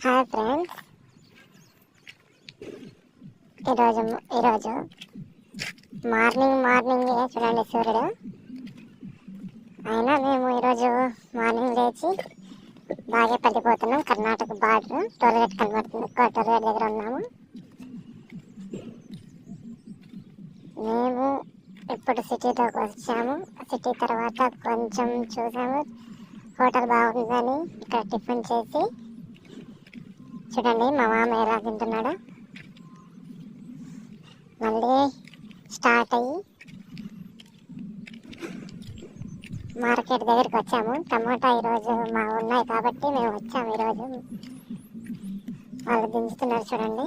Hi friends, ఈరోజు morning చూడండి సూర్యుడు. అయినా మేము ఈరోజు మార్నింగ్ లేచి బాగా పడిపోతున్నాం. కర్ణాటక బార్డర్ టోల్గేట్ కనబడుతుంది, టోల్గేట్ దగ్గర ఉన్నాము. మేము ఇప్పుడు సిటీలోకి వచ్చాము. సిటీ తర్వాత కొంచెం చూసాము, హోటల్ బాగుందని ఇక్కడ టిఫిన్ చేసి చూడండి మా మామ ఎలా తింటున్నాడు. మళ్ళీ స్టార్ట్ అయ్యి మార్కెట్ దగ్గరికి వచ్చాము. టమాటా ఈరోజు మా ఉన్నాయి కాబట్టి మేము వచ్చాము. ఈరోజు వాళ్ళు దించుతున్నారు చూడండి.